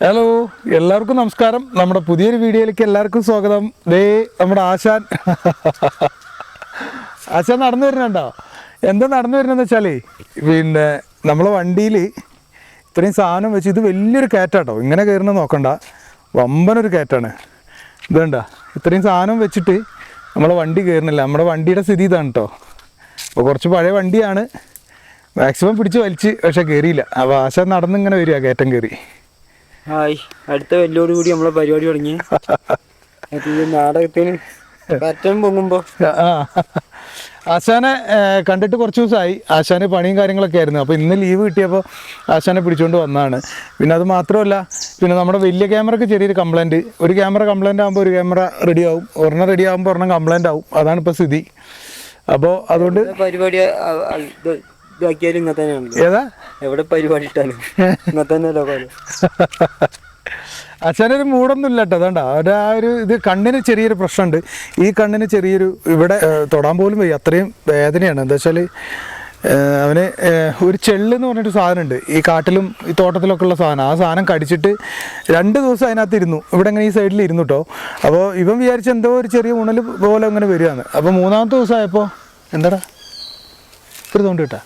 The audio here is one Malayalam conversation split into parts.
ഹലോ, എല്ലാവർക്കും നമസ്കാരം. നമ്മുടെ പുതിയൊരു വീഡിയോയിലേക്ക് എല്ലാവർക്കും സ്വാഗതം. നമ്മുടെ ആശാൻ നടന്നു വരുന്നുണ്ടോ? എന്താ നടന്നു വരുന്നതെന്ന് വെച്ചാൽ പിന്നെ നമ്മളെ വണ്ടിയിൽ ഇത്രയും സാധനം വെച്ച് ഇത് വലിയൊരു കയറ്റാട്ടോ. ഇങ്ങനെ കയറുന്നത് നോക്കണ്ട, വമ്പനൊരു കയറ്റാണ്. ഇതുണ്ട, ഇത്രയും സാധനം വെച്ചിട്ട് നമ്മളെ വണ്ടി കയറുന്നില്ല. നമ്മുടെ വണ്ടിയുടെ സ്ഥിതി ഇതാണ് കേട്ടോ. അപ്പോൾ കുറച്ച് പഴയ വണ്ടിയാണ്, മാക്സിമം പിടിച്ച് വലിച്ച്, പക്ഷെ കയറിയില്ല. അപ്പോൾ ആശാൻ നടന്നിങ്ങനെ വരിക, കയറ്റം കയറി. ഹായ്, അടുത്ത വെല്ലോട് കൂടി നമ്മളെ പരിപാടി തുടങ്ങി. നാടകത്തിന് പറ്റം പൊങ്ങുമ്പോ ആശാനെ കണ്ടിട്ട് കുറച്ച് ദിവസമായി. ആശാന് പണിയും കാര്യങ്ങളൊക്കെ ആയിരുന്നു. അപ്പോൾ ഇന്ന് ലീവ് കിട്ടിയപ്പോൾ ആശാനെ പിടിച്ചുകൊണ്ട് വന്നതാണ്. പിന്നെ അത് മാത്രമല്ല, പിന്നെ നമ്മുടെ വലിയ ക്യാമറയ്ക്ക് ചെറിയൊരു കംപ്ലൈൻറ്റ്. ഒരു ക്യാമറ കംപ്ലൈൻ്റ് ആകുമ്പോൾ ഒരു ക്യാമറ റെഡി ആവും, ഒരെണ്ണം റെഡി ആകുമ്പോൾ ഒരെണ്ണം കംപ്ലൈൻ്റ് ആവും. അതാണ് ഇപ്പോൾ സ്ഥിതി. അപ്പോൾ അതുകൊണ്ട് പരിപാടി ഇതാക്കിയാലും ഇങ്ങനെ തന്നെയാണ്. ഏതാ എവിടെ പരിപാടി ഇട്ടാലും ഇങ്ങനെ തന്നെയല്ലോ കാര്യം. അച്ഛനൊരു മൂടൊന്നും ഇല്ല കേട്ടോ. അതുകൊണ്ടാ ഒരു ഇത് കണ്ണിന് ചെറിയൊരു പ്രശ്നമുണ്ട്. ഈ കണ്ണിന് ചെറിയൊരു ഇവിടെ തൊടാൻ പോലും വയ്യ, അത്രയും വേദനയാണ്. എന്താ വെച്ചാൽ അവന് ഒരു ചെള്ളെന്ന് പറഞ്ഞിട്ട് സാധനമുണ്ട് ഈ കാട്ടിലും ഈ തോട്ടത്തിലൊക്കെ ഉള്ള സാധനം. ആ സാധനം കടിച്ചിട്ട് 2 ദിവസം അതിനകത്ത് ഇരുന്നു. ഇവിടെ ഇങ്ങനെ ഈ സൈഡിൽ ഇരുന്നു കേട്ടോ. അപ്പോൾ ഇവൻ വിചാരിച്ച എന്തോ ഒരു ചെറിയ ഉണൽ പോലെ അങ്ങനെ വരികയാണ്. അപ്പോൾ 3ാമത്തെ ദിവസമായപ്പോൾ എന്താടാ ഒരു തോണ്ട് കിട്ടാ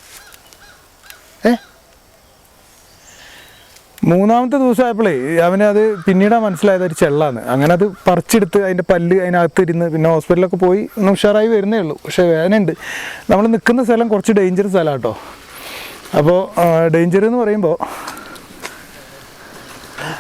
3ാമത്തെ ദിവസമായപ്പോഴേ അവനത് പിന്നീടാണ് മനസ്സിലായത് ഒരു ചെള്ളാന്ന്. അങ്ങനെ അത് പറിച്ചെടുത്ത് അതിൻ്റെ പല്ല് അതിനകത്ത് ഇരുന്ന് പിന്നെ ഹോസ്പിറ്റലിലൊക്കെ പോയി ഒന്ന് ഉഷാറായി വരുന്നേ ഉള്ളൂ. പക്ഷേ വേദനയുണ്ട്. നമ്മൾ നിൽക്കുന്ന സ്ഥലം കുറച്ച് ഡേഞ്ചർ സ്ഥലമാണ് കേട്ടോ. അപ്പോൾ ഡേഞ്ചർ എന്ന് പറയുമ്പോൾ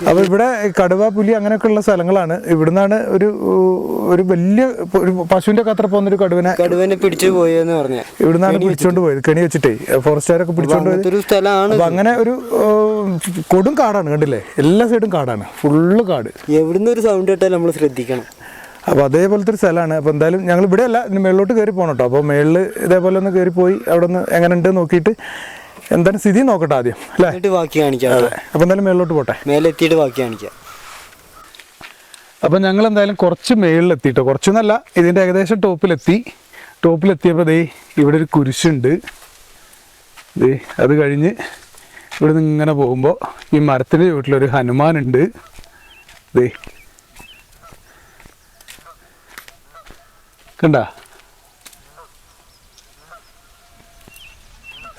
അപ്പോൾ ഇവിടെ കടുവ, പുലി അങ്ങനെയൊക്കെയുള്ള സ്ഥലങ്ങളാണ്. ഇവിടുന്നാണ് ഒരു വലിയ ഒരു പശുവിൻ്റെ ഒക്കെ അത്ര പോകുന്നൊരു കടുവനെ പിടിച്ചു പോയെന്ന് പറഞ്ഞു. ഇവിടുന്നാണ് പിടിച്ചോണ്ട് പോയത്, കെണി വെച്ചിട്ടേ. ഫോറസ്റ്റുകാരൊക്കെ പിടിച്ചോണ്ട് പോയത് സ്ഥലമാണ്. അപ്പം അങ്ങനെ ഒരു കൊടും കാടാണ്, കണ്ടില്ലേ? എല്ലാ സൈഡും കാടാണ്, ഫുള്ള് കാട്. എവിടുന്ന് ഒരു സൗണ്ട് കേട്ടാൽ നമ്മൾ ശ്രദ്ധിക്കണം. അപ്പോൾ അതേപോലത്തെ ഒരു സ്ഥലമാണ്. അപ്പോൾ എന്തായാലും ഞങ്ങൾ ഇവിടെ അല്ല, ഇനി മേളിലോട്ട് കയറി പോകണം കേട്ടോ. അപ്പോൾ മേളിൽ ഇതേപോലെ ഒന്ന് കയറി പോയി അവിടെ നിന്ന് എങ്ങനെ ഉണ്ട് നോക്കിയിട്ട് എന്താണ് സ്ഥിതി നോക്കട്ടെ ആദ്യം, അല്ലേ? ബാക്കി കാണിക്കാം. അതെ, അപ്പോൾ എന്തായാലും മേളിലോട്ട് പോട്ടെ. മേലെത്തിയിട്ട് ബാക്കി കാണിക്കാം. അപ്പം ഞങ്ങൾ എന്തായാലും കുറച്ച് മേളിലെത്തിയിട്ടോ. കുറച്ചൊന്നല്ല, ഇതിൻ്റെ ഏകദേശം ടോപ്പിലെത്തിയപ്പോൾ ഇവിടെ ഒരു കുരിശുണ്ട്. അത് കഴിഞ്ഞ് ഇവിടെ നിന്ന് ഇങ്ങനെ പോകുമ്പോൾ ഈ മരത്തിൻ്റെ ചുവട്ടിലൊരു ഹനുമാനുണ്ട്. കണ്ട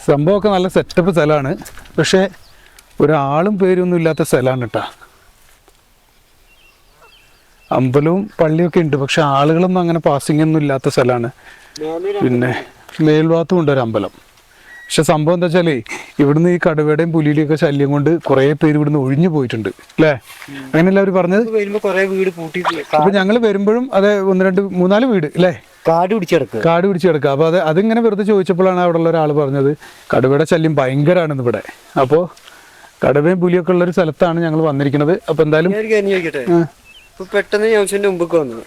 സംഭവമൊക്കെ നല്ല സെറ്റപ്പ് സ്ഥലമാണ്. പക്ഷേ ഒരാളും പേരൊന്നും ഇല്ലാത്ത സ്ഥലമാണ് കേട്ടോ. അമ്പലവും പള്ളിയൊക്കെ ഉണ്ട്, പക്ഷെ ആളുകളൊന്നും അങ്ങനെ പാസിംഗ് ഒന്നും ഇല്ലാത്ത സ്ഥലമാണ്. പിന്നെ മേൽഭാഗത്തും ഉണ്ട് ഒരു അമ്പലം. പക്ഷെ സംഭവം എന്താ വെച്ചാൽ ഇവിടുന്ന് ഈ കടുവയുടെയും പുലിയുടെയും ഒക്കെ ശല്യം കൊണ്ട് കുറേ പേര് ഇവിടുന്ന് ഒഴിഞ്ഞു പോയിട്ടുണ്ട്, അല്ലേ? അങ്ങനെയല്ല അവർ പറഞ്ഞത്. അപ്പൊ ഞങ്ങൾ വരുമ്പോഴും അതെ 1, 2, 3, 4 വീട്, അല്ലേ? കാട് പിടിച്ച് കിടക്കുക. അപ്പോൾ അതിങ്ങനെ വെറുതെ ചോദിച്ചപ്പോഴാണ് അവിടെ ഉള്ള ഒരാൾ പറഞ്ഞത് കടുവയുടെ ശല്യം ഭയങ്കരമാണെന്ന് ഇവിടെ. അപ്പോൾ കടുവയും പുലിയൊക്കെ ഉള്ളൊരു സ്ഥലത്താണ് ഞങ്ങൾ വന്നിരിക്കുന്നത്. അപ്പോൾ എന്തായാലും പെട്ടെന്ന് ജംഗ്ഷന്റെ മുമ്പൊക്കെ വന്നു.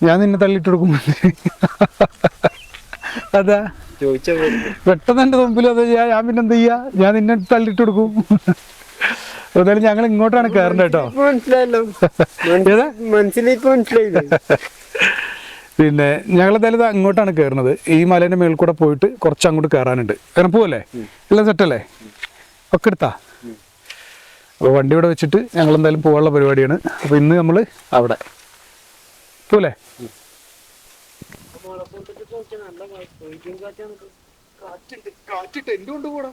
ഞാൻ നിന്നെ തള്ളിയിട്ട് കൊടുക്കും. അതാ പെട്ടെന്ന് എൻ്റെ മുമ്പിൽ അത് ഞാൻ പിന്നെ എന്ത് ചെയ്യാ, ഞാൻ നിന്നെ തള്ളിയിട്ട് കൊടുക്കും. എന്തായാലും ഞങ്ങൾ ഇങ്ങോട്ടാണ് കയറേണ്ടത് കേട്ടോ. പിന്നെ ഞങ്ങൾ എന്തായാലും അങ്ങോട്ടാണ് കയറുന്നത്. ഈ മലേൻ്റെ മേളിൽ കൂടെ പോയിട്ട് കുറച്ച് അങ്ങോട്ട് കയറാനുണ്ട്. കാരണം പോവല്ലേ, എല്ലാം സെറ്റല്ലേ, ഒക്കെ എടുത്താ. അപ്പോൾ വണ്ടി ഇവിടെ വെച്ചിട്ട് ഞങ്ങൾ എന്തായാലും പോകാനുള്ള പരിപാടിയാണ്. അപ്പോൾ ഇന്ന് നമ്മൾ അവിടെ പോലെ കാറ്റിട്ട് എൻ്റെ കൊണ്ട് പോടാ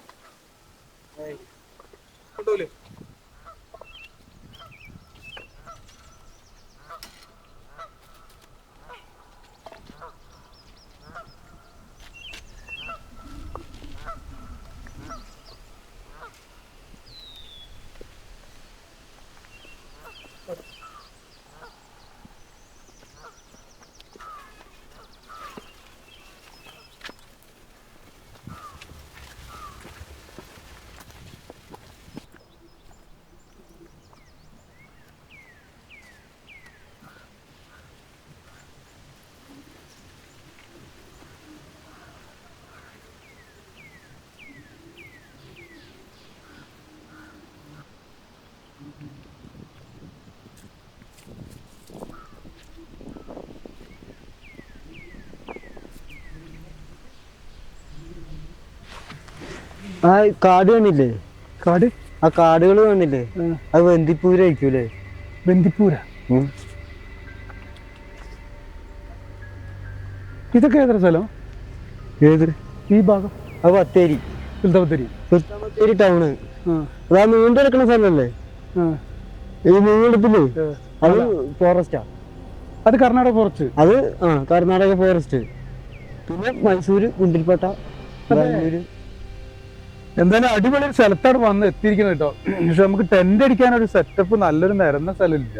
കൊണ്ടുപോലെ. ആ കാട് കണ്ടില്ലേ? കാട് ആ കാടുകൾ കണ്ടില്ലേ? അത് ബന്ദിപ്പൂരായിരിക്കൂലേ? ബന്ദിപ്പൂര ഇതൊക്കെ ഏതൊരു സ്ഥലം? ഏത്? ഈ ഭാഗം അത് ബത്തേരി. സുൽത്താൻ ബത്തേരി ടൗണ്. അതാ നീണ്ടെടുക്കണ സ്ഥലമല്ലേ? ഈ നീണ്ടെടുപ്പില്ലേ അത് ഫോറസ്റ്റാ. അത് കർണാടക ഫോറസ്റ്റ്. അത് കർണാടക ഫോറസ്റ്റ്. പിന്നെ മൈസൂര്, ഗുണ്ടിൽപേട്ട, ബാംഗ്ലൂര്. എന്തായാലും അടിപൊളി ഒരു സ്ഥലത്താണ് വന്ന് എത്തിയിരിക്കുന്നത് കേട്ടോ. പക്ഷെ നമുക്ക് ടെന്റ് അടിക്കാനൊരു സെറ്റപ്പ് നല്ലൊരു നിരന്ന സ്ഥലമില്ല.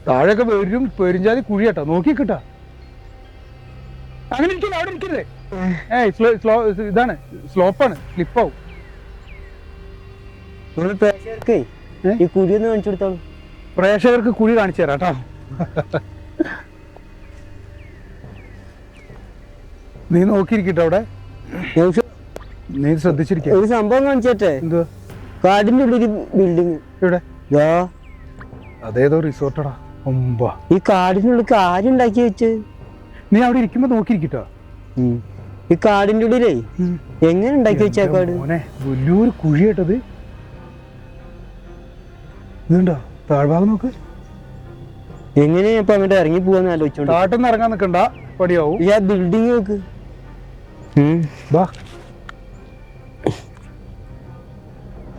താഴെയൊക്കെ വരും പെരിഞ്ചാതി കുഴി കേട്ടോ, നോക്കി കിട്ടാ. അങ്ങനെ ഇരിക്കില്ല, അവിടെ ഇരിക്കരുതേ. ഇതാണ് സ്ലോപ്പാണ്, സ്ലിപ്പാവും. ഈ കുഴി ഒന്ന് കാണിച്ചു കൊടുത്തോളൂ. പ്രേക്ഷകർക്ക് കുഴി കാണിച്ചു തരാം കേട്ടോ. നീ നോക്കിയിരിക്കട്ടോ അവിടെ, നീ ശ്രദ്ധിച്ചിരിക്ക. ഒരു സംഭവം കാണിച്ചേ. എന്തുവാ? കാടിന്റെ ഉള്ളിൽ ബിൽഡിങ്. ഇവിടെ അതേതോ റിസോർട്ടടാ. ഈ കാടിനുള്ളിൽ ആരും ഉണ്ടാക്കി വെച്ച്. നീ അവിടെ ഇരിക്കുമ്പോ നോക്കിയിരിക്കട്ടോ. ഈ കാടിന്റെ ഉള്ളിലേ എങ്ങനെ ഉണ്ടാക്കി വെച്ചാ കാട്? വലിയൊരു കുഴി കേട്ടത്. ഇതുണ്ടോ താഴ്ഭാഗം നോക്ക്. എങ്ങനെയാ ഇപ്പൊ അങ്ങോട്ട് ഇറങ്ങി പോവാന്ന് ആലോചിച്ചോണ്ട്. കാട്ടിന്ന് ഇറങ്ങാൻ നിക്കണ്ട, പടിയാവും. ഈ ആ ബിൽഡിങ് നോക്ക്.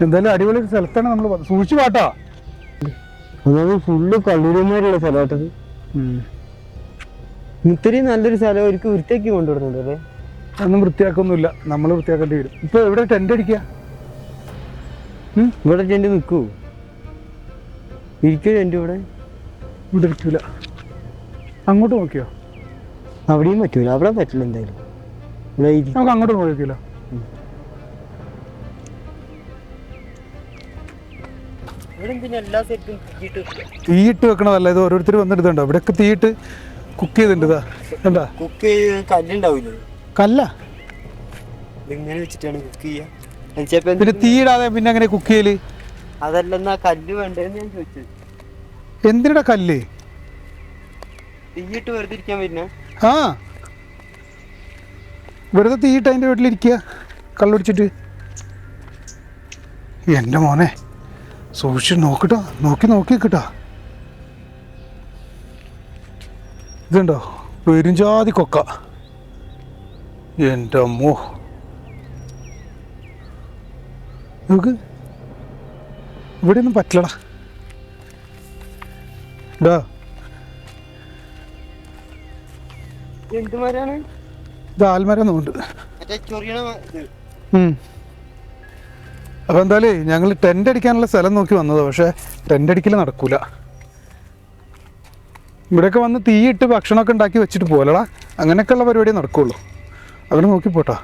എന്തായാലും അടിപൊളി സ്ഥലത്താണ് നമ്മൾ സൂക്ഷിച്ചു പാട്ടാ. ഫുള്ള് കള്ളൂരന്മാരുള്ള സ്ഥലമായിട്ടത്. ഇത്രയും നല്ലൊരു സ്ഥലം അവർക്ക് വൃത്തിയാക്കി കൊണ്ടുവരുന്നുണ്ട് അല്ലേ? ഒന്നും വൃത്തിയാക്കൊന്നുമില്ല, നമ്മൾ വൃത്തിയാക്കേണ്ടി വരും. ഇപ്പൊ എവിടെ ടെന്റ് അടിക്കുക? ഇവിടെ ടെന്റ് നിൽക്കൂ? ഇരിക്കൂ ടെന്റ് ഇവിടെ? ഇവിടെ ഇരിക്കൂല. അങ്ങോട്ട് നോക്കിയോ? അവിടെയും പറ്റൂല. അവിടെ പറ്റില്ല എന്തായാലും. നമുക്ക് അങ്ങോട്ട് നോക്കിയില്ല. തീയിട്ട് വെക്കണതല്ല ഇത്, ഓരോരുത്തർ വന്നിട്ടുണ്ടോ ഇവിടെയൊക്കെ തീയിട്ട് കുക്ക് ചെയ്തിട്ടുണ്ട്. എന്താ കുക്ക് കല്ലുണ്ടാവില്ല? കല്ല ഇങ്ങനെ വെച്ചിട്ടാണ് കുക്ക് ചെയ്യാ. പിന്നെ തീയിടാതെ പിന്നെ അങ്ങനെ കുക്ക് ചെയ്യല്? അതല്ലെന്നാ കല്ല് വേണ്ടേന്ന് ഞാൻ ചോദിച്ചത്. എന്തിനാ കല്ല്? തീയിട്ട് വെറുതെ ഇരിക്കാൻ പറ്റുന്ന? ആ, വെറുതെ തീയിട്ട് അതിന്റെ വീട്ടിലിരിക്കുക കള്ളുടിച്ചിട്ട്. എന്റെ മോനെ സൂക്ഷിച്ച് നോക്കിട്ടോ, നോക്കി കിട്ടാ. ഇതുണ്ടോ പെരുഞ്ചാതി കൊക്ക. എൻ്റെ അമ്മോ, നോക്ക്. ഇവിടെ ഒന്നും പറ്റില്ലടാ. എന്തുമാരാണ് ഇത്? ആൽമരം നോണ്ട്. അപ്പൊ എന്തായാലും ഞങ്ങൾ ടെന്റ് അടിക്കാനുള്ള സ്ഥലം നോക്കി വന്നതാ. പക്ഷെ ടെന്റ് അടിക്കൽ നടക്കൂല. ഇവിടെയൊക്കെ വന്ന് തീയിട്ട് ഭക്ഷണമൊക്കെ ഉണ്ടാക്കി വെച്ചിട്ട് പോലടാ. അങ്ങനെയൊക്കെയുള്ള പരിപാടിയേ നടക്കുള്ളൂ. അവിടെ നോക്കി പോട്ടാ.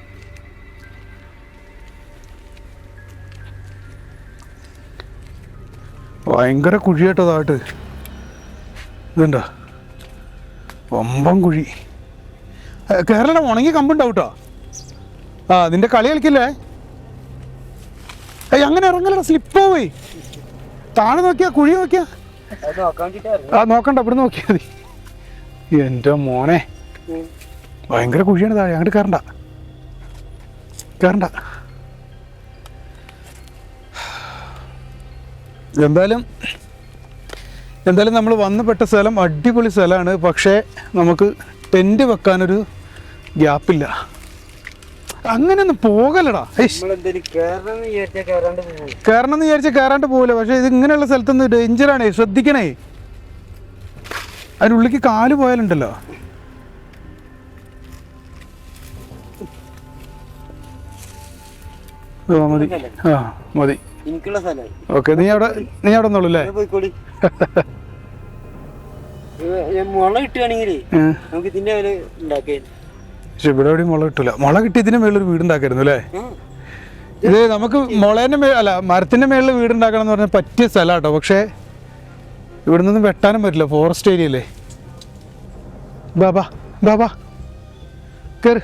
ഭയങ്കര കുഴിയായിട്ടതായിട്ട്. ഇതുണ്ടോ വമ്പം കുഴി. കേരള ഉണങ്ങി കമ്പുണ്ടാവും കേട്ടോ. നിന്റെ കളി കളിക്കില്ലേ? അങ്ങനെ ഇറങ്ങലടാ, സ്ലിപ്പാവേ. താഴെ നോക്കിയാ, കുഴി നോക്കിയാ. നോക്കണ്ട, ഇവിടെ നോക്കിയാ മതി. എൻ്റെ മോനെ ഭയങ്കര കുഴിയാണ് താഴെ. അങ്ങോട്ട് കയറണ്ട. എന്തായാലും നമ്മൾ വന്നുപെട്ട സ്ഥലം അടിപൊളി സ്ഥലമാണ്. പക്ഷേ നമുക്ക് ടെന്റ് വെക്കാനൊരു ഗ്യാപ്പില്ല. അങ്ങനെയൊന്നും പോകലടാ. കയറണം എന്ന് വിചാരിച്ചാൽ കയറാണ്ട് പോകില്ല. പക്ഷെ ഇത് ഇങ്ങനെയുള്ള സ്ഥലത്തൊന്നും ഡേഞ്ചറാണേ, ശ്രദ്ധിക്കണേ. അതിനുള്ളിലേക്ക് കാല് പോയാലുണ്ടല്ലോ. മതി. മതി. ഓക്കെ, നീ അവിടെ ഒന്നുള്ളൂ അല്ലേ? മുള കിട്ടുകയാണെങ്കിലേ നമുക്ക് ഇതിന്റെ മേലെ ഉണ്ടാക്കിയ. പക്ഷെ ഇവിടെ എവിടെയും മുള കിട്ടൂല. മുള കിട്ടി ഇതിന്റെ മേളിൽ വീടുണ്ടാക്കായിരുന്നു അല്ലേ? ഇത് നമുക്ക് മരത്തിന്റെ മേളിൽ വീടുണ്ടാക്കണം എന്ന് പറഞ്ഞാൽ പറ്റിയ സ്ഥലം കേട്ടോ. പക്ഷേ ഇവിടെ നിന്നും വെട്ടാനും പറ്റില്ല, ഫോറസ്റ്റ് ഏരിയ അല്ലേ. ബാബാ കേറ്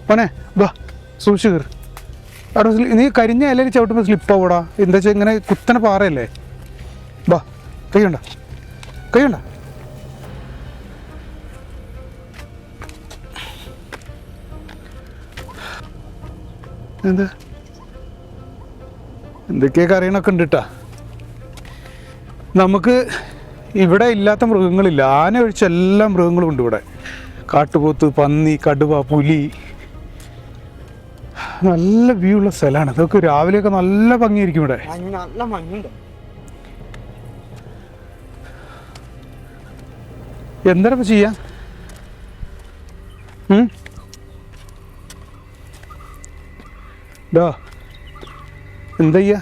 പോനെ, ബാ സൂക്ഷിച്ച് കയറി. അവിടെ നീ കരിഞ്ഞ ഇലയിൽ ചവിട്ടുമ്പോൾ സ്ലിപ്പാവൂടാ. എന്താ വെച്ചാൽ ഇങ്ങനെ കുത്തനെ പാറയല്ലേ. ബാ, കൈയുണ്ട. എന്താ എന്തൊക്കെയാ കറിയണൊക്കെ ഉണ്ട് കേട്ടാ. നമുക്ക് ഇവിടെ ഇല്ലാത്ത മൃഗങ്ങളില്ല. ആന ഒഴിച്ച് എല്ലാ മൃഗങ്ങളും ഉണ്ട് ഇവിടെ. കാട്ടുപോത്ത്, പന്നി, കടുവ, പുലി. നല്ല വ്യൂ ഉള്ള സ്ഥലമാണ്. ഇതൊക്കെ രാവിലെയൊക്കെ നല്ല ഭംഗിയായിരിക്കും ഇവിടെ. നല്ല മഞ്ഞുണ്ട്. എന്താണ് ഇപ്പൊ ചെയ്യാ? എന്താ ചെയ്യാ?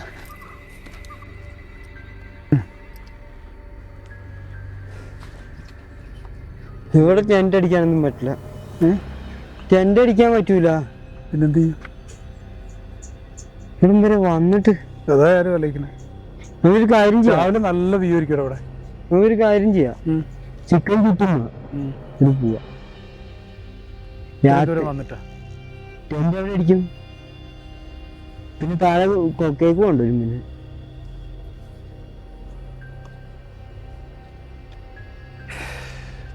ഇവിടെ ടെന്റ് അടിക്കാനൊന്നും പറ്റില്ല. ടെന്റ് അടിക്കാൻ പറ്റൂല. പിന്നെന്ത് ചെയ്യും? ഇവിടം വരെ വന്നിട്ട് അതാരും ആലോചിക്കണേ. നമുക്കൊരു കാര്യം ചെയ്യാം. രാവിലെ നല്ല വ്യൂ ആയിരിക്കും അവിടെ. നമുക്കൊരു കാര്യം ചെയ്യാം. ചിക്കൻ കിട്ടുന്ന പോവാ. രാത്രി വന്നിട്ടാ ടെന്റ് എവിടെ അടിക്കും? പിന്നെ താഴെ കൊക്കേക്ക് കൊണ്ടുവരും. പിന്നെ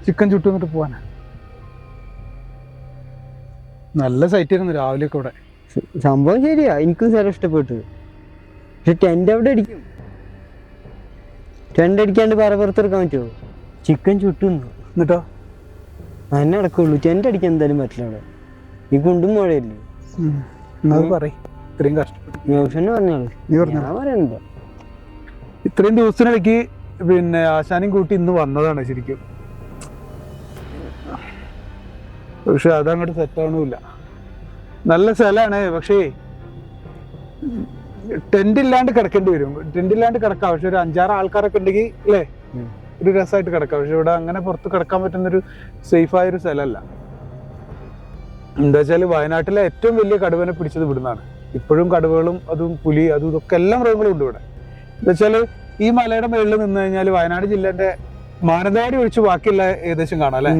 ചിക്കൻ ചുട്ടു വന്നിട്ട് പോവാനാ. നല്ല സൈറ്റ് ആയിരുന്നു രാവിലെയൊക്കെ ഇവിടെ. സംഭവം ശരിയാ, എനിക്കും സ്ഥലം ഇഷ്ടപ്പെട്ടു. പക്ഷെ ടെന്റ് എവിടെ അടിക്കും? ടെന്റ് അടിക്കാണ്ട് പറ പുറത്തെടുക്കാൻ പറ്റുമോ? ചിക്കൻ ചുട്ടുന്നു എന്നിട്ടോ അതിനെ നടക്കുള്ളൂ. ടെന്റ് അടിക്കാൻ എന്തായാലും പറ്റില്ല അവിടെ. ഈ കുണ്ടും മുഴയല്ലേ. ഇത്രയും കഷ്ടപ്പെട്ടു പറഞ്ഞോളൂ. ഞാൻ പറയണ്ട. ഇത്രയും ദിവസത്തിനിടയ്ക്ക് പിന്നെ ആശാനും കൂട്ടി ഇന്ന് വന്നതാണ് ശരിക്കും. പക്ഷെ അതങ്ങോട്ട് സെറ്റാവണമില്ല. നല്ല സ്ഥലമാണ്, പക്ഷേ ടെന്റ് ഇല്ലാണ്ട് കിടക്കേണ്ടി വരും. ടെന്റ് ഇല്ലാണ്ട് കിടക്കാം, പക്ഷെ ഒരു 5-6 ആൾക്കാരൊക്കെ ഉണ്ടെങ്കിൽ അല്ലേ ഒരു രസമായിട്ട് കിടക്കാം. പക്ഷെ ഇവിടെ അങ്ങനെ പുറത്ത് കിടക്കാൻ പറ്റുന്നൊരു സേഫായൊരു സ്ഥലമല്ല. എന്താ വെച്ചാൽ വയനാട്ടിലെ ഏറ്റവും വലിയ കടുവനെ പിടിച്ചത് ഇവിടുന്നാണ്. ഇപ്പോഴും കടുവകളും അതും പുലി അതും ഇതൊക്കെ എല്ലാ മൃഗങ്ങളും ഉണ്ട് ഇവിടെ. എന്താ വെച്ചാൽ ഈ മലയുടെ മുകളിൽ നിന്ന് കഴിഞ്ഞാൽ വയനാട് ജില്ലേന്റെ മാനന്തവാടി ഒഴിച്ച് ബാക്കിയുള്ള ഏകദേശം കാണാം അല്ലെ.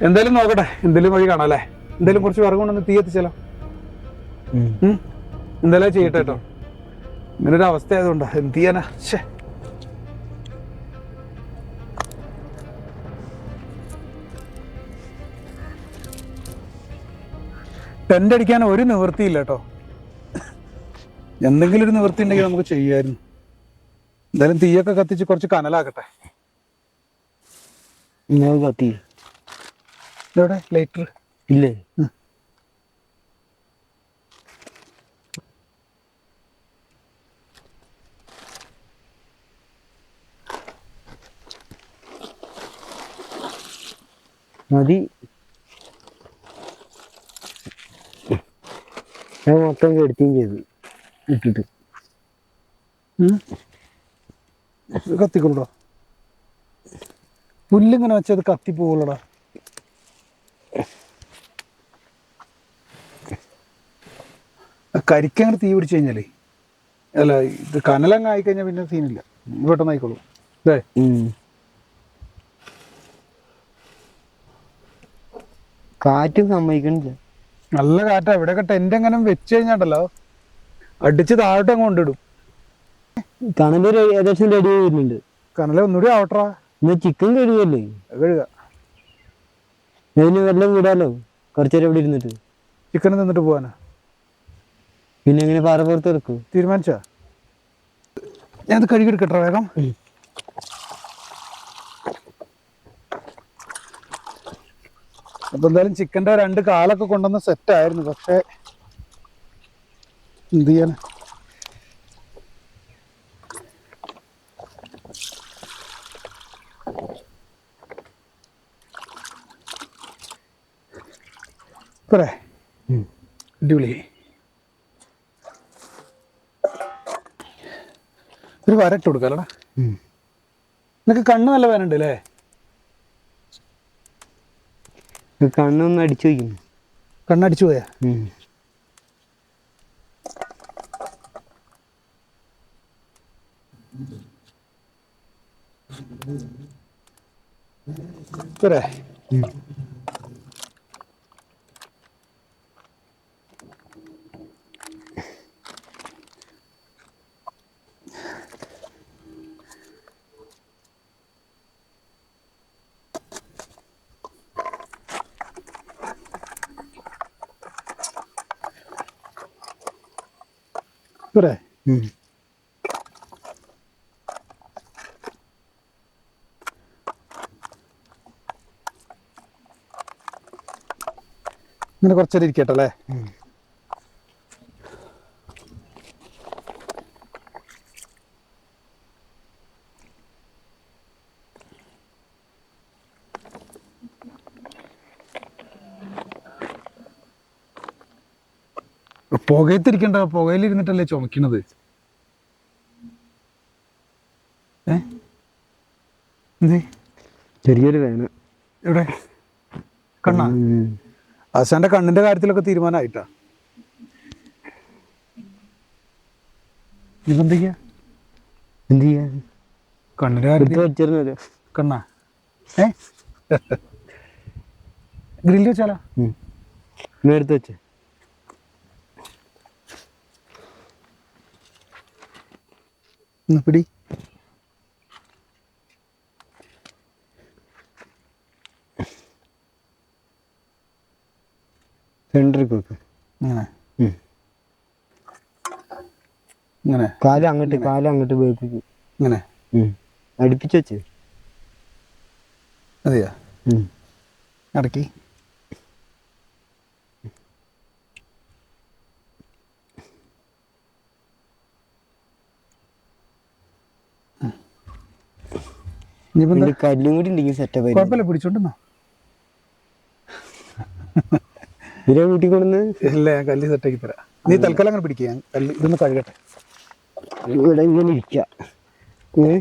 എന്തായാലും നോക്കട്ടെ, എന്തെങ്കിലും വഴി കാണാം അല്ലെ. എന്തായാലും കുറച്ച് വിറക് കൊണ്ടൊന്ന് തീ എത്തിച്ചാലോ. എന്തായാലും ചെയ്യട്ടെ കേട്ടോ. ഇങ്ങനൊരു അവസ്ഥ ആയതുകൊണ്ടാ. എന്ത് ചെയ്യാനാ. ടെന്റ് അടിക്കാൻ ഒരു നിവൃത്തിയില്ല കേട്ടോ. എന്തെങ്കിലും ഒരു നിവൃത്തി ഉണ്ടെങ്കിൽ നമുക്ക് ചെയ്യായിരുന്നു. എന്തായാലും തീയൊക്കെ കത്തിച്ച് കുറച്ച് കനലാക്കട്ടെ. കത്തി ഇവിടെ ലൈറ്റർ ഇല്ലേ? മതി. ഞാൻ മൊത്തം കെടുത്തുകയും ചെയ്തു ഇട്ടിട്ട്. കത്തിക്കൊള്ളൂടാ. പുല്ലിങ്ങനെ വെച്ചത് കത്തിപ്പോവുള്ളടാ. കരിക്കങ്ങനെ തീ പിടിച്ചു കഴിഞ്ഞാലേ അല്ല ഇത് കനലങ്ങ് ആയിക്കഴിഞ്ഞാൽ പിന്നെ സീനില്ല. പെട്ടെന്ന് ആയിക്കോളൂ അല്ലേ. കാറ്റും സമ്മതിക്കണില്ല. നല്ല കാറ്റാ. ഇവിടെയൊക്കെ ടെന്റ് എങ്ങനെ വെച്ച് കഴിഞ്ഞാണ്ടല്ലോ അടിച്ച് താഴോട്ട് അങ്ങ് കൊണ്ടിടും. കനലൊരു ഏകദേശം റെഡി വരുന്നുണ്ട്. കനല ഒന്നുകൂടി ആവട്ടാ. ഇന്ന് ചിക്കൻ കഴുകല്ലേ? കഴുക. അതിന് വെള്ളം വിടാലോ കുറച്ചേരം ഇവിടെ ഇരുന്നിട്ട്. ചിക്കൻ തിന്നിട്ട് പോവാനാ. പിന്നെ എങ്ങനെ പാറ പുറത്ത് എടുക്കും? തീരുമാനിച്ചാ? ഞാൻ അത് കഴുകിയെടുക്കട്ടെ വേഗം. അപ്പൊ എന്തായാലും ചിക്കൻ്റെ 2 കാലൊക്കെ കൊണ്ടുവന്ന സെറ്റായിരുന്നു. പക്ഷെ എന്ത് ചെയ്യാനാ. പോരെ? അടിപൊളി. ഒരു വരട്ട് കൊടുക്കാലടാ. നിനക്ക് കണ്ണ് നല്ല വേനുണ്ട് അല്ലേ? കണ്ണൊന്ന് അടിച്ചു വയ്ക്കുന്നു. കണ്ണടിച്ചു പോയാ? പോരെ? പോരെ? ഇങ്ങനെ കുറച്ചേരം ഇരിക്കട്ടെ അല്ലേ? പുകയത്തിരിക്കണ്ട, പുകയിലിരുന്നിട്ടല്ലേ ചുമക്കണത്. എന്തേ ചെറിയൊരു വേന എവിടെ? കണ്ണാ? ആശാന്റെ കണ്ണിന്റെ കാര്യത്തിലൊക്കെ തീരുമാനമായിട്ടാ. ഇതെന്തൊക്കെയാ? എന്ത് ചെയ്യാ? കണ്ണിന്റെ കാര്യത്തിൽ വെച്ചിരുന്നല്ലോ കണ്ണാ. ഗ്രില്ല് വെച്ചാലോ? എടുത്ത് വെച്ചേ. പിടി. സെന്ററിൽ വെക്ക്. ഇങ്ങനെ ഇങ്ങനെ കാല് അങ്ങോട്ട് വേപ്പിക്കും. ഇങ്ങനെ അടുപ്പിച്ച് വെച്ച്. അതെയാ? ഇടയ്ക്ക് കല്ലും കൂടി ഉണ്ടെങ്കിൽ സെറ്റപ്പ്. കുഴപ്പമില്ല, പിടിച്ചോണ്ടെന്നോ. ഇതിനെ കൂട്ടിക്കൊടുന്ന് ഇല്ല, ഞാൻ കല്ല് സെറ്റാക്കി തരാം. നീ തൽക്കാലം അങ്ങനെ പിടിക്കുക, ഞാൻ കല്ല് ഇതൊന്ന് കഴുകട്ടെ. ഇവിടെ ഇങ്ങനെ ഇരിക്ക. ഇങ്ങനെ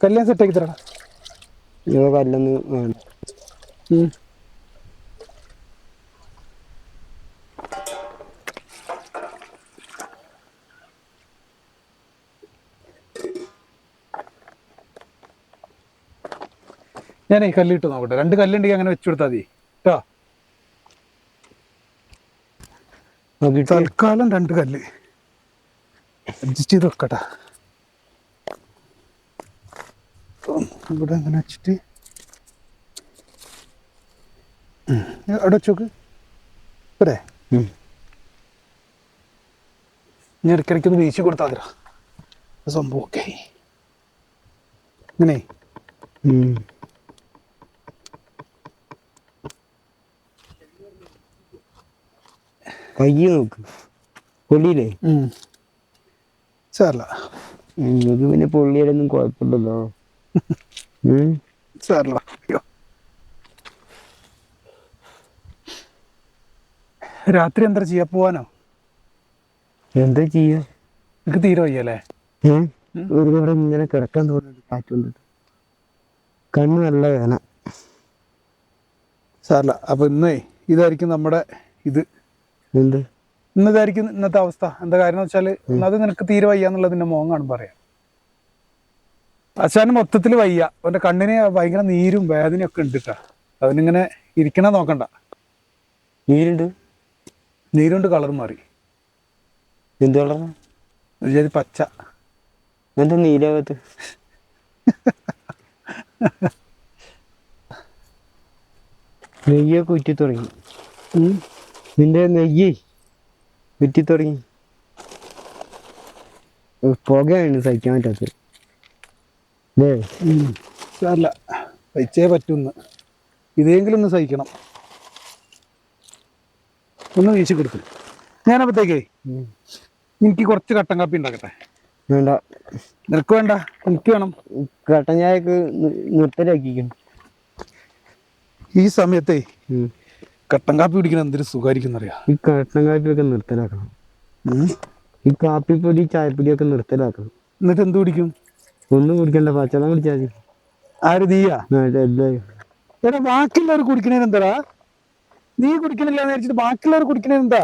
കല്ല് ഞാൻ സെറ്റാക്കി തരാം. കല്ലൊന്ന് വേണം. ഞാനേ കല്ലിട്ട് നോക്കട്ടെ. 2 കല്ലുണ്ടെങ്കിൽ അങ്ങനെ വെച്ചു കൊടുത്താൽ മതി കേട്ടോ. തൽക്കാലം 2 കല്ല് അഡ്ജസ്റ്റ് ചെയ്ത് വെക്കട്ടെ. ഇവിടെ അങ്ങനെ വെച്ചിട്ട് അവിടെ വെച്ചോക്ക് പോരെ. ഇനി ഇടയ്ക്കിടയ്ക്ക് ഒന്ന് വീശി കൊടുത്താൽ മതിരാ സംഭവം. ഓക്കെ, ഇങ്ങനെ കയ്യ് നോക്ക്. പൊള്ളിയില്ലേ? സാരല്ല, നിങ്ങൾക്ക് പിന്നെ പൊള്ളിയാലൊന്നും കുഴപ്പമില്ലല്ലോ. സാരല്ല. രാത്രി എന്താ ചെയ്യാ? പോവാനോ? എന്താ ചെയ്യാ? എനിക്ക് തീരെ വയ്യല്ലേ? ഒരുപാട് ഇങ്ങനെ കിടക്കാൻ തോന്നുന്നു. കാറ്റുകൊണ്ടിട്ട് കണ്ണ് നല്ല വേന. സാരല്ല. അപ്പൊ ഇന്നേ ഇതായിരിക്കും നമ്മുടെ ഇത്. എന്ത്? ഇന്നതായിരിക്കും ഇന്നത്തെ അവസ്ഥ. എന്താ കാര്യം എന്ന് വെച്ചാൽ അത് നിനക്ക് തീരെ വയ്യ എന്നുള്ളതിന്റെ മോഹം കാണും പറയാം. അച്ഛന് മൊത്തത്തിൽ വയ്യ. അവന്റെ കണ്ണിന് ഭയങ്കര നീരും വേദനയും ഒക്കെ ഉണ്ട് കേട്ടാ. അവനിങ്ങനെ ഇരിക്കണ നോക്കണ്ട. നീരുണ്ട്? നീരുണ്ട്, കളർ മാറി. എന്ത് കളറാ? പച്ച. എന്താ നീലാകത്ത്? നെയ്യൊക്കെ ഉറ്റി തുടങ്ങി. നിന്റെ നെയ്യ് ഉറ്റി തുടങ്ങി. പുകയാണ് സഹിക്കാൻ പറ്റാത്തത്. അല്ല, സഹിച്ചേ പറ്റൂന്ന്. ഇതെങ്കിലും ഒന്ന് സഹിക്കണം. ഒന്ന് വീശി കൊടുത്തു. ഞാനപ്പോഴത്തേക്കേ എനിക്ക് കുറച്ച് കട്ടൻ കാപ്പി ഉണ്ടാക്കട്ടെ. വേണ്ട, നിനക്ക് വേണ്ട, എനിക്ക് വേണം. കട്ടൻ ചായക്ക് നിർത്തലാക്കിക്കണം. ഈ സമയത്തേ കട്ടൻ കാപ്പി കുടിക്കണം എന്തൊരു സുഖമായിരിക്കും അറിയാം. ഈ കട്ടൻ കാപ്പിയൊക്കെ നിർത്തലാക്കണം. ഈ കാപ്പിപ്പൊടി ചായപ്പൊടിയൊക്കെ നിർത്തലാക്കണം. എന്നിട്ട് എന്ത് കുടിക്കും? ഒന്നും കുടിക്കണ്ട, പച്ചവെള്ളം കുടിച്ചാൽ മതി. ആര്? നീയാ? എല്ലാം ബാക്കിയുള്ളവർ കുടിക്കണേന് എന്താടാ? നീ കുടിക്കണില്ല എന്ന് വിചാരിച്ചിട്ട് ബാക്കിയുള്ളവർ കുടിക്കണേന് എന്താ?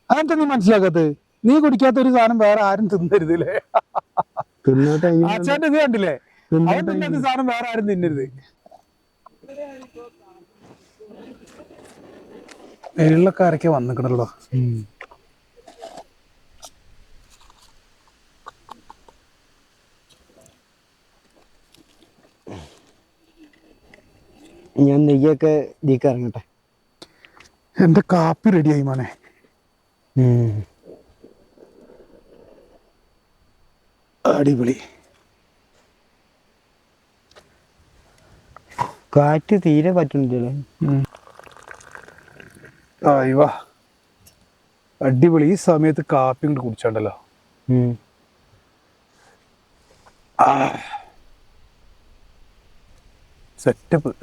അതെന്താ നീ മനസ്സിലാക്കാത്തത്? നീ കുടിക്കാത്ത ഒരു സാധനം വേറെ ആരും തിന്നരുതല്ലേ? ആച്ചാന്റെ ഇത് കണ്ടില്ലേ? അവൻ തിന്നാത്ത സാധനം വേറെ ആരും തിന്നരുത്. വെള്ളക്കാരൊക്കെ വന്നിക്കണല്ലോ. ഞാൻ നെയ്യൊക്കെ ഇതിക്ക് ഇറങ്ങട്ടെ. എൻ്റെ കാപ്പി റെഡിയായി മോനെ. അടിപൊളി. കാറ്റ് തീരെ പറ്റുന്നില്ല. അയ്യോ അടിപൊളി. ഈ സമയത്ത് കാപ്പി കൊണ്ട് കുടിച്ചാണ്ടല്ലോ. സെറ്റപ്പ്.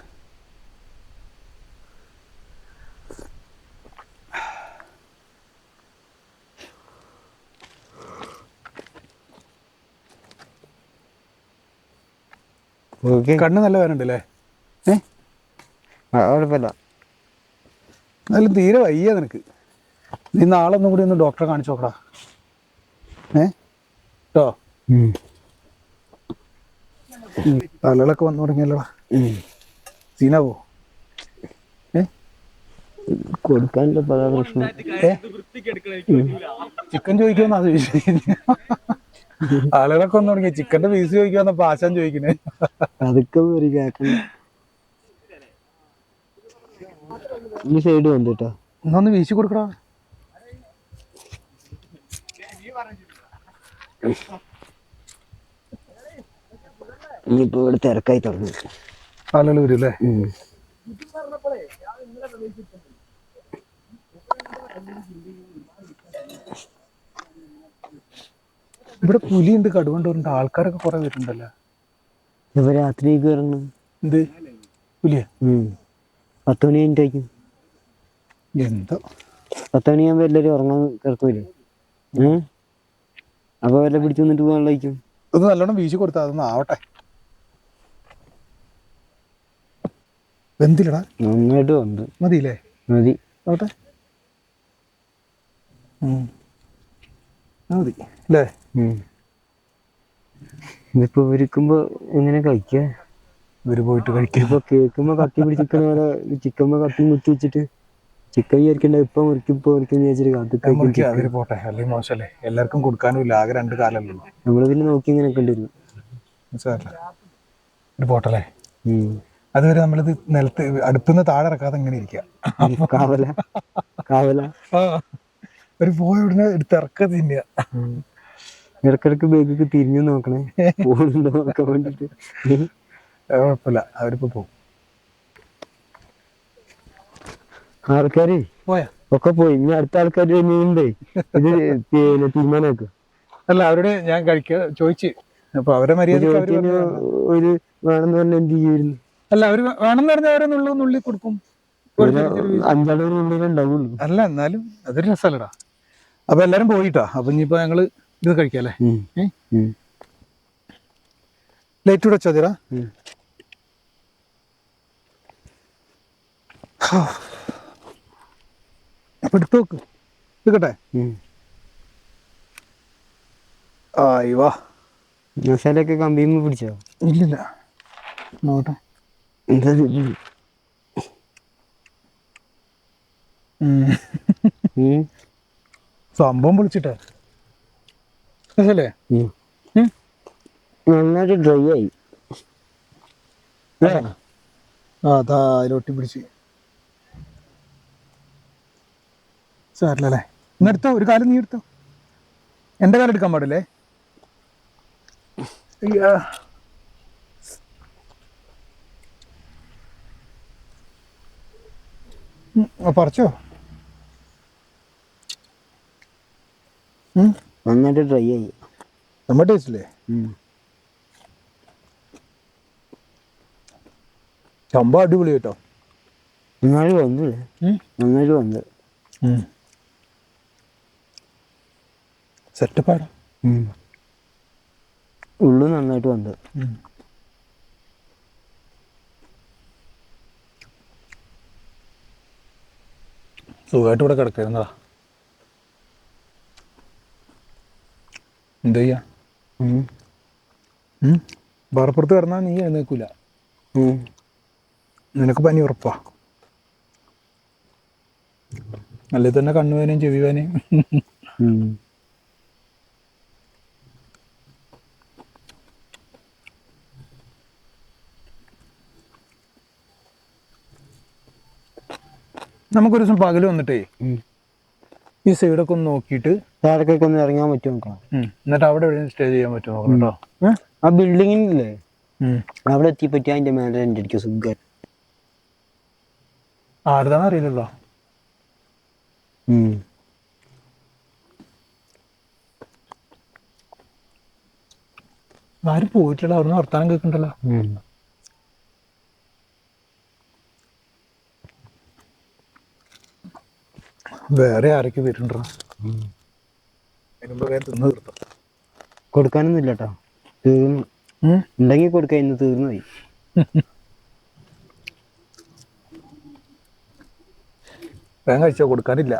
കണ്ണ് നല്ല വേനുണ്ടല്ലേ? കുഴപ്പമില്ല. എന്നാലും തീരെ വയ്യ നിനക്ക്. നീ നാളെ ഒന്നും കൂടി ഒന്ന് ഡോക്ടറെ കാണിച്ചു നോക്കടാ. കേട്ടോ? തലകളൊക്കെ വന്നു തുടങ്ങിയല്ലോടാ. സീനാവോ? കൊടുക്കാനുള്ള പ്രശ്നം. ചിക്കൻ ചോദിക്കുമെന്നാ ചോദിച്ചത്. ആളുകളൊക്കെ വന്നു തുടങ്ങി. ചിക്കന്റെ പീസ് ചോദിക്കുമെന്നപ്പോ ആശാൻ ചോദിക്കുന്നേ. അതൊക്കെ കേക്കണം. ഈ സൈഡ് വന്നിട്ടാ എന്നൊന്ന് വീശി കൊടുക്കടാ. ഇനിയിപ്പോ ഇവിടെ തിരക്കായി തുടങ്ങി. ആളുകൾ വരും അല്ലേ? ഇവിടെ പുലിയുണ്ട്, കടുവണ്ട്, ആൾക്കാരൊക്കെ കുറെ വരുന്നുണ്ടല്ലോ. ഇപ്പൊ രാത്രിക്ക് വരണം. എന്ത് പുലിയ? 10 മണി കഴിഞ്ഞിട്ടായിരിക്കും. എന്തോ 10 മണിയാകുമ്പോ എല്ലാരും ഉറങ്ങാൻ കിടക്കൂലേ? അപ്പൊ വല്ല പിടിച്ചു വന്നിട്ട് പോകാനുള്ളതായിരിക്കും. ഒന്ന് നല്ലോണം വീശി കൊടുത്താൽ അതൊന്നും ആവട്ടെ. വെന്തില്ലടാ? നന്നായിട്ട് വന്നു. മതിയില്ലേ? മതി. ആവട്ടെ. മതി അല്ലേ? ഇതിപ്പോ ഇരിക്കുമ്പോ എങ്ങനെ കഴിക്ക? ഇവര് പോയിട്ട് കഴിക്കും. ഇപ്പൊ കേൾക്കുമ്പോ കത്തി പിടിച്ചിരിക്കണ പോലെ ചിക്കൻ കത്തി മുത്തി വെച്ചിട്ട് ചിക്കൻ വിചാരിക്കണ്ട ഇപ്പൊ മുറിക്കും വിചാരിച്ചിട്ട് അവര് പോട്ടെ, അല്ലെങ്കിൽ മോശമല്ലേ? എല്ലാവർക്കും കൊടുക്കാനും ഇല്ല, ആകെ 2 കാലല്ലേ ഉള്ളൂ. നമ്മള് പിന്നെ നോക്കി ഇങ്ങനെ കണ്ടിരുന്നു. പോട്ടല്ലേ? അതുവരെ നമ്മളിത് നിലത്ത് അടുത്തുനിന്ന് താഴെ ഇറക്കാതെ ഇങ്ങനെ ഇരിക്കുക. കാവല ഒരു പോയ ഉടനെ എടുത്ത് ഇറക്ക തിന്നുക. ഇടക്കിടക്ക് ബേഗൊക്കെ തിരിഞ്ഞു നോക്കണേ, പോണുണ്ടോ നോക്കാൻ വേണ്ടിട്ട്. കുഴപ്പമില്ല, അവരിപ്പോ പോകും. ആൾക്കാര് പോയാ ഒക്കെ പോയി. ഇനി അടുത്ത ആൾക്കാർ ഇത് തീരുമാനമാക്കും. അല്ല, അവരോട് ഞാൻ ചോദിച്ചു. അപ്പൊ അവരെ മര്യാദ ഒരു വേണമെന്ന് പറഞ്ഞ എന്ത് ചെയ്യുന്നു? അല്ല, അവര് വേണമെന്ന് പറഞ്ഞാൽ അവരെ നുള്ളി കൊടുക്കും. 5-6 ഉണ്ടാവുള്ളൂ. അല്ല, എന്നാലും അതൊരു രസമല്ലടാ. അപ്പൊ എല്ലാരും പോയിട്ടാ. അപ്പൊ ഇനിയിപ്പോ ഞങ്ങള് ഇത് കഴിക്കാല്ലേ? ലൈറ്റ് കൂടെ വെച്ചാ അപ്പൊ എടുത്തു നോക്ക്. എടുക്കട്ടെ? ആയിവാ. മസാലയൊക്കെ കമ്പിയുമ്പോ പിടിച്ചോ? ഇല്ലില്ല, നോട്ടെ. എന്താ സംഭവം പൊളിച്ചിട്ടേ അല്ലേ? നന്നായിട്ട് ഡ്രൈ ആയി. അതാ അതിലൊട്ടി പിടിച്ച്. സാരല്ലേ? ഇന്നെടുത്തോ, ഒരു കാലം നീ എടുത്തോ. എന്റെ കാലം എടുക്കാൻ പാടില്ലേ? പറിച്ചോ? നന്നായിട്ട് ഡ്രൈ ആയി. നമ്മുടെ ടേസ്റ്റില്ലേ? സംഭവം അടിപൊളി കേട്ടോ. നന്നായിട്ട് വന്നില്ലേ? നന്നായിട്ട് വന്നത്. സെറ്റപ്പാടാ. ഉള്ളു നന്നായിട്ട് വന്നത്. സുഖമായിട്ട് ഇവിടെ കിടക്കുന്നതാ. എന്താ ചെയ്യാ? ബാറപ്പുറത്ത് കിടന്നാ നീ എഴുന്നേക്കൂല. നിനക്ക് പനി ഉറപ്പാ. അല്ലേ തന്നെ കണ്ണുവേനയും ചെവി വേനയും. നമുക്കൊരു ദിവസം പകല് വന്നിട്ടേ ഈ സൈഡൊക്കെ ഒന്ന് നോക്കിയിട്ട് താഴേക്കൊക്കെ ഒന്ന് ഇറങ്ങാൻ പറ്റുമോ നോക്കാം. എന്നിട്ട് അവിടെ എവിടെയും സ്റ്റേ ചെയ്യാൻ പറ്റുമോ നോക്കണം കേട്ടോ. ആ ബിൽഡിങ്ങില്ലേ അവിടെ എത്തിപ്പറ്റി അതിന്റെ മേലെ എൻ്റെ അടിക്കും സുഖം. ആരുതാന്ന് അറിയില്ലല്ലോ. ആരും പോയിട്ടില്ല, അവിടുന്ന് വർത്താനം കേൾക്കണ്ടല്ലോ. വേറെ ആരൊക്കെ വരുന്നുണ്ടോ? തിന്ന് തീർത്തോ? കൊടുക്കാനൊന്നും ഇല്ല കേട്ടോ, തീർന്നു. ഉണ്ടെങ്കിൽ കൊടുക്കാൻ ഇന്ന് തീർന്നു പോയി. വേഗം കഴിച്ചോ, കൊടുക്കാനില്ല.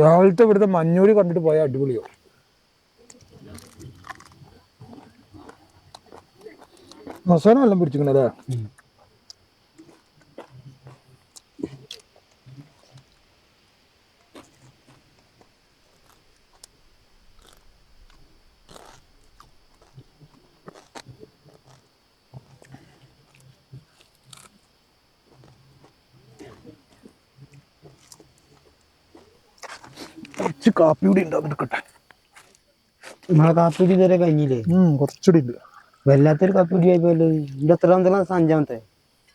രാവിലത്തെ ഇവിടുത്തെ മഞ്ഞൂരി കണ്ടിട്ട് പോയാൽ അടിപൊളിയോ. മസാല എല്ലാം പിടിച്ചിരിക്കണല്ലേ. കുറച്ച് കാപ്പി കൂടി ഉണ്ടാവും എടുക്കട്ടെ. നമ്മളെ കാപ്പിടി ഇതുവരെ കഴിഞ്ഞില്ലേ? കുറച്ചുകൂടി ഇല്ല. വല്ലാത്തൊരു കാപ്പിടി ആയിപ്പോലെ. ഇത് എത്രാമത്തെ ക്ലാസ്? അഞ്ചാമത്തെ?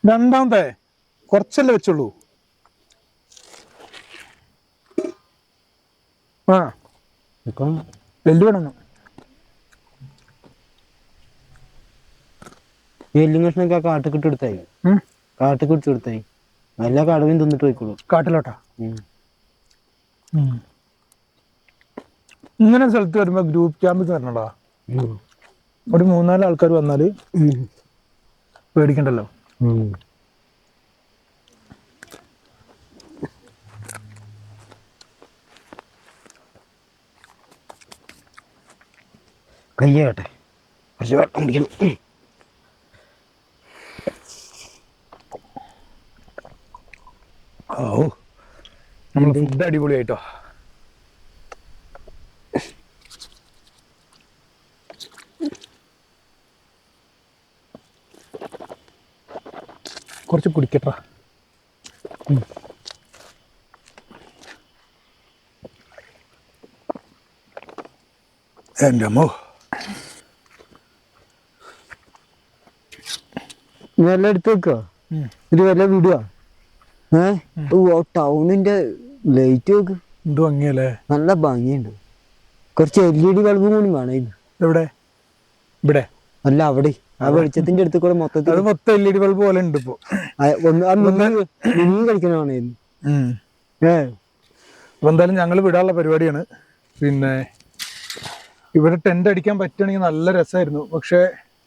രണ്ടാമത്തെ. കുറച്ചല്ലേ വെച്ചുള്ളൂ. ആ ഇപ്പം വലിയ വേണം. എല്ലും കഷ്ണൊക്കെ കാട്ടിക്കിട്ട് എടുത്തായി, കാട്ടിക്കിട്ട് കൊടുത്തായി. നല്ല കടവും തിന്നിട്ട് പോയിക്കോളൂ. കാട്ടിലോട്ടാ. ഇങ്ങനെ സ്ഥലത്ത് വരുമ്പോ ഗ്രൂപ്പ് ക്യാമ്പ് വരണടാ. ഒരു 3-4 ആൾക്കാർ വന്നാല് പേടിക്കണ്ടല്ലോ. കയ്യാട്ടെ കുറച്ച് വെള്ളം കുടിക്കണം. ഓ, നമ്മളെ ഫുഡ് അടിപൊളിയായിട്ടോ. കുറച്ച് കുടിക്കട്ടാ. എൻ്റെ അമ്മോ, നല്ല എടുത്ത് വെക്കുക. ഇത് വല്ല വീടുക. ടൗണിന്റെ ലൈറ്റ് നോക്ക്, എന്ത് ഭംഗിയല്ലേ. നല്ല ഭംഗിയുണ്ട്. കുറച്ച് LED ബൾബും കൂടി വേണം. എവിടെ? ഇവിടെ അല്ല, അവിടെ ആ വെളിച്ചത്തിന്റെ അടുത്ത് കൂടെ മൊത്തത്തിൽ മൊത്തം LED ബൾബ് പോലെ ഉണ്ട് ഇപ്പൊ. കളിക്കണാണ്. അപ്പൊ എന്തായാലും ഞങ്ങൾ വിടാനുള്ള പരിപാടിയാണ്. പിന്നെ ഇവിടെ ടെന്റ് അടിക്കാൻ പറ്റുകയാണെങ്കിൽ നല്ല രസമായിരുന്നു. പക്ഷെ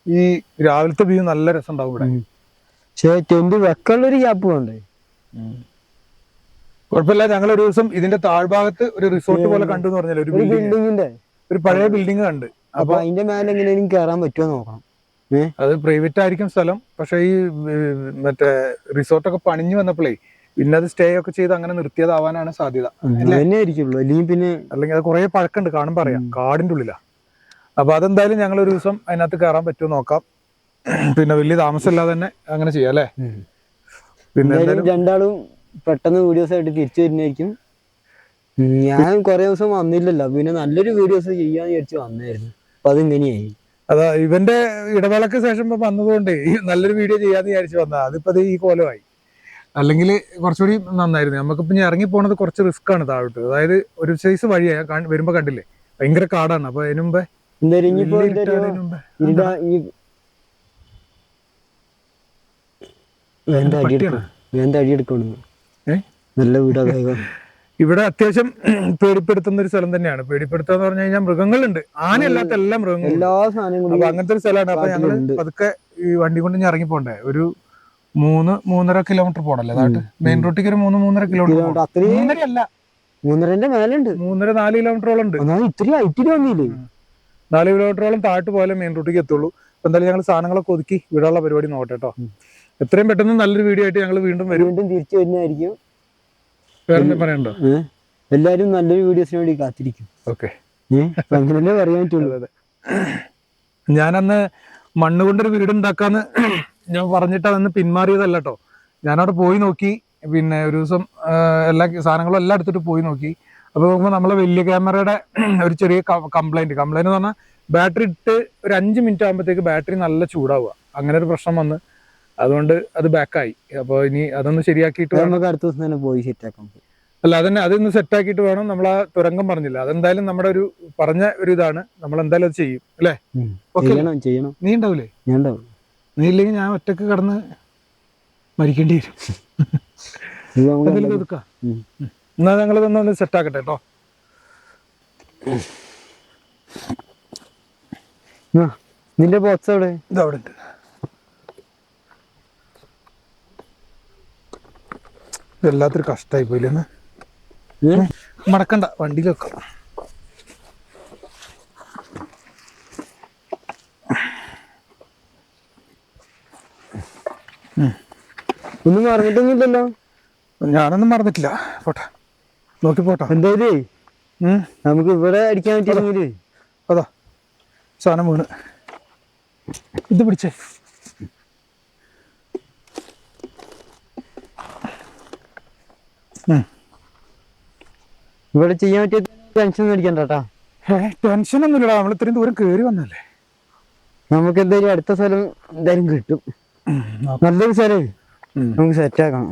ഈ രാവിലത്തെ വ്യൂ നല്ല രസം ഉണ്ടാവും ഇവിടെ. പക്ഷെ ടെന്റ് വെക്കാനുള്ളൊരു ഗ്യാപ്പ് വേണ്ടേ? കുഴപ്പമില്ല. ഞങ്ങൾ ഒരു ദിവസം ഇതിന്റെ താഴ്ഭാഗത്ത് ഒരു റിസോർട്ട് പോലെ കണ്ടു എന്ന് പറഞ്ഞാൽ, ഒരു ബിൽഡിങ്ങിന്റെ ഒരു പഴയ ബിൽഡിംഗ് കണ്ട്. അപ്പൊ അതിന്റെ മേലെ എങ്ങനെയും കയറാൻ പറ്റുമോ നോക്കണം. അത് പ്രൈവറ്റ് ആയിരിക്കും സ്ഥലം. പക്ഷെ ഈ മറ്റേ റിസോർട്ടൊക്കെ പണിഞ്ഞു വന്നപ്പോഴേ പിന്നെ അത് സ്റ്റേ ഒക്കെ ചെയ്ത് അങ്ങനെ നിർത്തിയതാവാനാണ് സാധ്യത. അല്ലെങ്കിൽ അത് കുറെ പഴക്കമുണ്ട്, കാണുമ്പോൾ അറിയാം. കാടിന്റെ ഉള്ളിലാ. അപ്പൊ അതെന്തായാലും ഞങ്ങൾ ഒരു ദിവസം അതിനകത്ത് കയറാൻ പറ്റുമോ നോക്കാം. പിന്നെ വലിയ താമസമില്ലാതെ തന്നെ അങ്ങനെ ചെയ്യാം അല്ലേ. പിന്നെ രണ്ടാളും പെട്ടെന്ന് വീഡിയോസ് ആയിട്ട് തിരിച്ചു വരുന്നതായിരിക്കും. ഞാൻ കുറെ ദിവസം വന്നില്ലല്ലോ, പിന്നെ നല്ലൊരു വീഡിയോസ് ചെയ്യാന്ന് വിചാരിച്ചു വന്നായിരുന്നു. അപ്പൊ അതിങ്ങനെയായി. അതാ ഇവന്റെ ഇടവേളക്ക് ശേഷം വന്നതുകൊണ്ട് നല്ലൊരു വീഡിയോ ചെയ്യാന്ന് വിചാരിച്ചു വന്നതാ. അതിപ്പോ അത് ഈ കോലമായി. അല്ലെങ്കിൽ കുറച്ചുകൂടി നന്നായിരുന്നു. നമുക്കിപ്പോ ഇനി ഇറങ്ങി പോണത് കുറച്ച് റിസ്ക് ആണ് താഴോട്ട്. അതായത് ഒരു സൈസ് വഴിയാണ് വരുമ്പോ കണ്ടില്ലേ, ഭയങ്കര കാടാണ്. അപ്പൊ അതിനു മുമ്പേ നല്ല വീടാ. ഇവിടെ അത്യാവശ്യം പേടിപ്പെടുത്തുന്ന ഒരു സ്ഥലം തന്നെയാണ്. പേടിപ്പെടുത്തുക പറഞ്ഞു കഴിഞ്ഞാൽ മൃഗങ്ങളുണ്ട്. ആനയല്ലാത്ത എല്ലാ മൃഗങ്ങളും, എല്ലാ സാധനങ്ങളും. അപ്പൊ അങ്ങനത്തെ ഒരു സ്ഥലമാണ്. അപ്പൊ ഞങ്ങള് പതുക്കെ ഈ വണ്ടി കൊണ്ട് ഞാൻ ഇറങ്ങി പോണ്ടേ. ഒരു 3-3.5 കിലോമീറ്റർ പോണല്ലേ നാട്ട്. മെയിൻ റോട്ടിക്ക് ഒരു 3-3.5 കിലോമീറ്റർ. 3.5-4 കിലോമീറ്ററോളം ഉണ്ട്. 4 കിലോമീറ്ററോളം താഴ്ത്ത് പോയാലേ മെയിൻ റോട്ടിലേക്ക് എത്തുള്ളൂ. അപ്പൊ എന്തായാലും ഞങ്ങൾ സാധനങ്ങളൊക്കെ ഒതുക്കി വിടാനുള്ള പരിപാടി നോക്കട്ടെ കേട്ടോ. എത്രയും പെട്ടെന്ന് നല്ലൊരു വീഡിയോ ആയിട്ട് ഞങ്ങൾ വീണ്ടും തിരിച്ചു വരുന്നതായിരിക്കും. വേറെ പറയണ്ടോ? എല്ലാരും നല്ലൊരു വീഡിയോസിന് വേണ്ടി കാത്തിരിക്കും. ഓക്കെ. അങ്ങനല്ലേ പറയാൻ പറ്റുള്ളൂ. അതെ. ഞാനന്ന് മണ്ണ് കൊണ്ടൊരു വീട് ഉണ്ടാക്കാന്ന് ഞാൻ പറഞ്ഞിട്ട് അതൊന്ന് പിന്മാറിയതല്ല കേട്ടോ. ഞാനവിടെ പോയി നോക്കി. പിന്നെ ഒരു ദിവസം എല്ലാ സാധനങ്ങളും എല്ലാം എടുത്തിട്ട് പോയി നോക്കി. അപ്പോൾ നോക്കുമ്പോൾ നമ്മളെ വലിയ ക്യാമറയുടെ ഒരു ചെറിയ കംപ്ലൈന്റ് എന്ന് പറഞ്ഞാൽ ബാറ്ററി ഇട്ട് ഒരു 5 മിനിറ്റ് ആകുമ്പോഴത്തേക്ക് ബാറ്ററി നല്ല ചൂടാവുക. അങ്ങനെ ഒരു പ്രശ്നം വന്ന് അതുകൊണ്ട് അത് ബാക്കായി. അപ്പോൾ ഇനി അതൊന്ന് ശരിയാക്കിയിട്ട് നമുക്ക് അടുത്ത ദിവസം തന്നെ പോയി സെറ്റാക്കാം. അല്ല അതന്നെ, അതൊന്ന് സെറ്റാക്കിയിട്ട് വേണം. നമ്മൾ ആ തുരങ്കം പറഞ്ഞില്ല, അതെന്തായാലും നമ്മുടെ ഒരു പറഞ്ഞ ഒരു ഇതാണ്. നമ്മൾ എന്തായാലും അത് ചെയ്യും അല്ലേ? ചെയ്യണം. നീ ഉണ്ടാവൂലേ? ഞാൻ ഉണ്ടാവും. നീ ഇല്ലെങ്കിൽ ഞാൻ ഒറ്റക്ക് കടന്ന് മരിക്കേണ്ടി വരും. ഒതുക്കാം. എന്നാ ഞങ്ങളിതൊന്ന് സെറ്റാക്കട്ടെ കേട്ടോ. നിന്റെ ബോക്സ് അവിടെ ഇതവിടെ ഉണ്ട്. എല്ലാത്തിനും കഷ്ടായി പോയില്ലെന്ന്. മടക്കണ്ട, വണ്ടിയിൽ വെക്കാം. ഒന്നും മറന്നിട്ടൊന്നുമില്ലല്ലോ. ഞാനൊന്നും മറന്നിട്ടില്ല. പോട്ടെ, നോക്കി പോട്ടെ. എന്തായാലും നമുക്ക് ഇവിടെ അടിക്കാൻ പറ്റിയില്ലെങ്കില് അതാ സാധനം വീണ്. ഇത് പിടിച്ചേ. ഇവിടെ ചെയ്യാൻ പറ്റിയ ടെൻഷൻ ഒന്നും അടിക്കണ്ടാ. ടെൻഷൻ ഒന്നുമില്ലടാ, നമ്മൾ ഇത്രയും ദൂരം കേറി വന്നല്ലേ. നമുക്ക് എന്തായാലും അടുത്ത സ്ഥലം എന്തായാലും കിട്ടും. നല്ലൊരു സ്ഥലം നമുക്ക് സെറ്റാക്കാം.